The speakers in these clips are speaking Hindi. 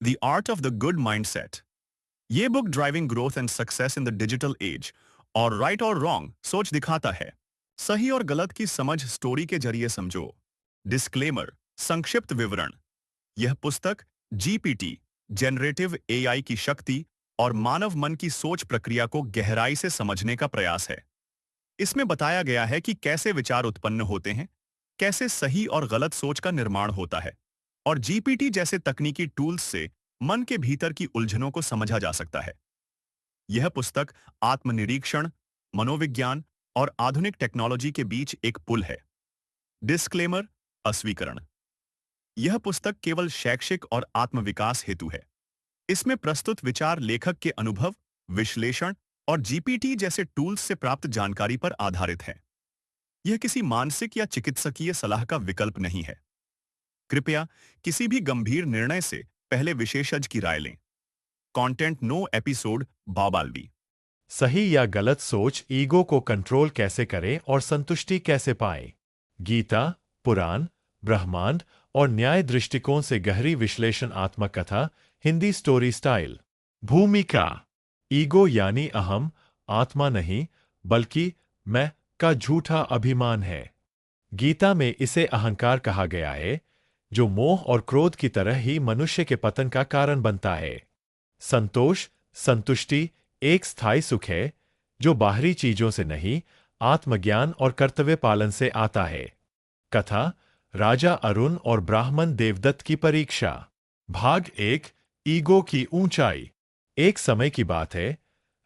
The art of the good mindset. ये book driving growth and success in the digital age और राइट और रॉन्ग सोच दिखाता है। सही और गलत की समझ स्टोरी के जरिए समझो। डिस्क्लेमर, संक्षिप्त विवरण। यह पुस्तक जीपीटी, जनरेटिव एआई की शक्ति और मानव मन की सोच प्रक्रिया को गहराई से समझने का प्रयास है। इसमें बताया गया है कि कैसे विचार उत्पन्न होते हैं, कैसे सही और गलत सोच का निर्माण होता है, और जीपीटी जैसे तकनीकी टूल्स से मन के भीतर की उलझनों को समझा जा सकता है। यह पुस्तक आत्मनिरीक्षण, मनोविज्ञान और आधुनिक टेक्नोलॉजी के बीच एक पुल है। डिस्क्लेमर, अस्वीकरण। यह पुस्तक केवल शैक्षिक और आत्मविकास हेतु है। इसमें प्रस्तुत विचार लेखक के अनुभव, विश्लेषण और जीपीटी जैसे टूल्स से प्राप्त जानकारी पर आधारित है। यह किसी मानसिक या चिकित्सकीय सलाह का विकल्प नहीं है। कृपया किसी भी गंभीर निर्णय से पहले विशेषज्ञ की राय लें। कंटेंट नो एपिसोड बाबालवी। सही या गलत सोच ईगो को कंट्रोल कैसे करें और संतुष्टि कैसे पाएं? गीता, पुराण, ब्रह्मांड और न्याय दृष्टिकोण से गहरी विश्लेषणात्मक कथा। Hindi story style. भूमिका। ईगो यानी अहम, आत्मा नहीं बल्कि मैं का झूठा अभिमान है। गीता में इसे अहंकार कहा गया है, जो मोह और क्रोध की तरह ही मनुष्य के पतन का कारण बनता है। संतोष, संतुष्टि एक स्थायी सुख है जो बाहरी चीजों से नहीं, आत्मज्ञान और कर्तव्य पालन से आता है। कथा, राजा अरुण और ब्राह्मण देवदत्त की परीक्षा। भाग 1। ईगो की ऊंचाई। एक समय की बात है।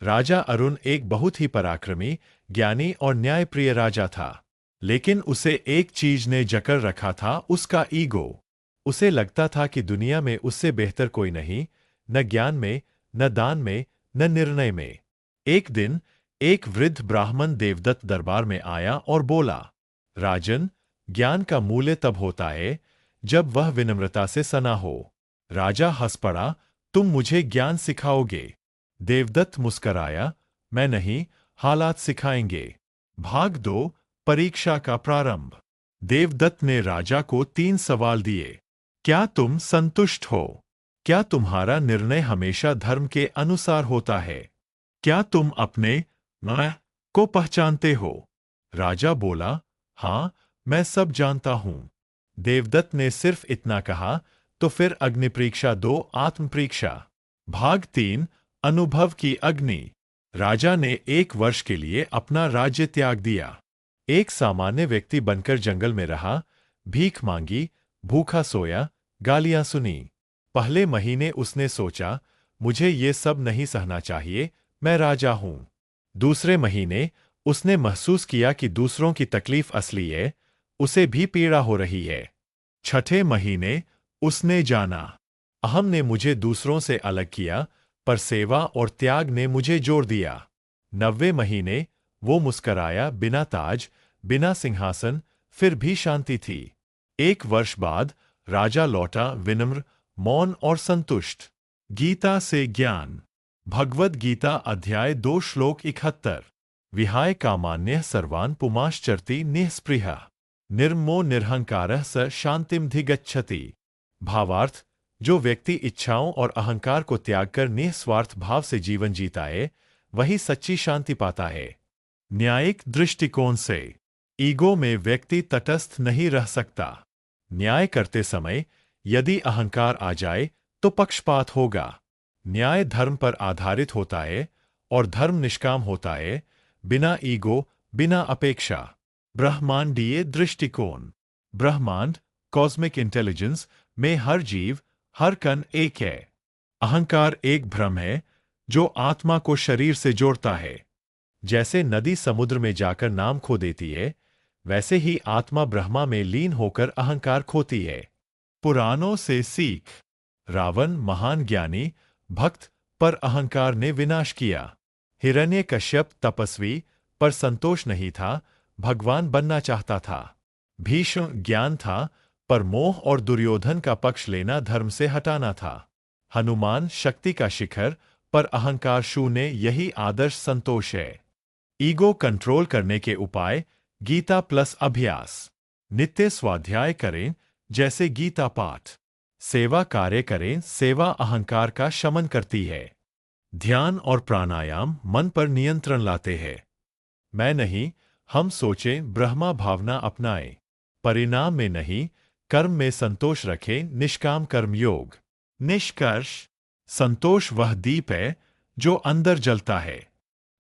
राजा अरुण एक बहुत ही पराक्रमी, ज्ञानी और न्यायप्रिय राजा था। लेकिन उसे एक चीज ने जकड़ रखा था, उसका ईगो। उसे लगता था कि दुनिया में उससे बेहतर कोई नहीं, न ज्ञान में, न दान में, न निर्णय में। एक दिन एक वृद्ध ब्राह्मण देवदत्त दरबार में आया और बोला, राजन, ज्ञान का मूल्य तब होता है जब वह विनम्रता से सना हो। राजा हंस पड़ा, तुम मुझे ज्ञान सिखाओगे? देवदत्त मुस्कराया, मैं नहीं, हालात सिखाएंगे। भाग 2। परीक्षा का प्रारंभ। देवदत्त ने राजा को 3 सवाल दिए। क्या तुम संतुष्ट हो? क्या तुम्हारा निर्णय हमेशा धर्म के अनुसार होता है? क्या तुम अपने मैं को पहचानते हो? राजा बोला, हाँ, मैं सब जानता हूं। देवदत्त ने सिर्फ इतना कहा, तो फिर अग्निपरीक्षा 2, आत्मपरीक्षा। भाग 3। अनुभव की अग्नि। राजा ने 1 वर्ष के लिए अपना राज्य त्याग दिया। एक सामान्य व्यक्ति बनकर जंगल में रहा, भीख मांगी, भूखा सोया, गालियां सुनी। पहले महीने उसने सोचा, मुझे ये सब नहीं सहना चाहिए, मैं राजा हूं। दूसरे महीने उसने महसूस किया कि दूसरों की तकलीफ असली है, उसे भी पीड़ा हो रही है। छठे महीने उसने जाना, अहम ने मुझे दूसरों से अलग किया, पर सेवा और त्याग ने मुझे जोड़ दिया। 90 महीने वो मुस्कराया, बिना ताज, बिना सिंहासन, फिर भी शांति थी। 1 वर्ष बाद राजा लौटा, विनम्र, मौन और संतुष्ट। गीता से ज्ञान। भगवद गीता अध्याय 2 श्लोक 71। विहाय कामान्यः सर्वान् पुमाश्चरति निःस्पृहः निर्ममो निरहंकारः स शांतिमधिगच्छति। भावार्थ, जो व्यक्ति इच्छाओं और अहंकार को त्याग कर निस्वार्थ भाव से जीवन जीता है, वही सच्ची शांति पाता है। न्यायिक दृष्टिकोण से ईगो में व्यक्ति तटस्थ नहीं रह सकता। न्याय करते समय यदि अहंकार आ जाए तो पक्षपात होगा। न्याय धर्म पर आधारित होता है और धर्म निष्काम होता है, बिना ईगो, बिना अपेक्षा। ब्रह्मांडीय दृष्टिकोण। ब्रह्मांड, कॉस्मिक इंटेलिजेंस में हर जीव, हर कण एक है। अहंकार एक भ्रम है जो आत्मा को शरीर से जोड़ता है। जैसे नदी समुद्र में जाकर नाम खो देती है, वैसे ही आत्मा ब्रह्मा में लीन होकर अहंकार खोती है। पुराणों से सीख। रावण महान ज्ञानी, भक्त, पर अहंकार ने विनाश किया। हिरण्यकश्यप तपस्वी, पर संतोष नहीं था, भगवान बनना चाहता था। भीष्म ज्ञान था, पर मोह और दुर्योधन का पक्ष लेना धर्म से हटाना था। हनुमान शक्ति का शिखर, पर अहंकार शून्य, यही आदर्श संतोष है। ईगो कंट्रोल करने के उपाय। गीता प्लस अभ्यास। नित्य स्वाध्याय करें, जैसे गीता पाठ। सेवा कार्य करें, सेवा अहंकार का शमन करती है। ध्यान और प्राणायाम मन पर नियंत्रण लाते हैं। मैं नहीं, हम सोचें, ब्रह्मा भावना अपनाएं। परिणाम में नहीं, कर्म में संतोष रखें, निष्काम कर्म योग। निष्कर्ष, संतोष वह दीप है जो अंदर जलता है।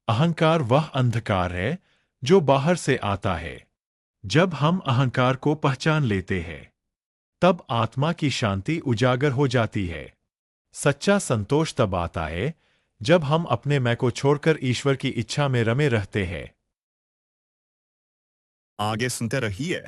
अहंकार वह अंधकार है जो बाहर से आता है। जब हम अहंकार को पहचान लेते हैं, तब आत्मा की शांति उजागर हो जाती है। सच्चा संतोष तब आता है जब हम अपने मैं को छोड़कर ईश्वर की इच्छा में रमे रहते हैं। आगे सुनते रहिए।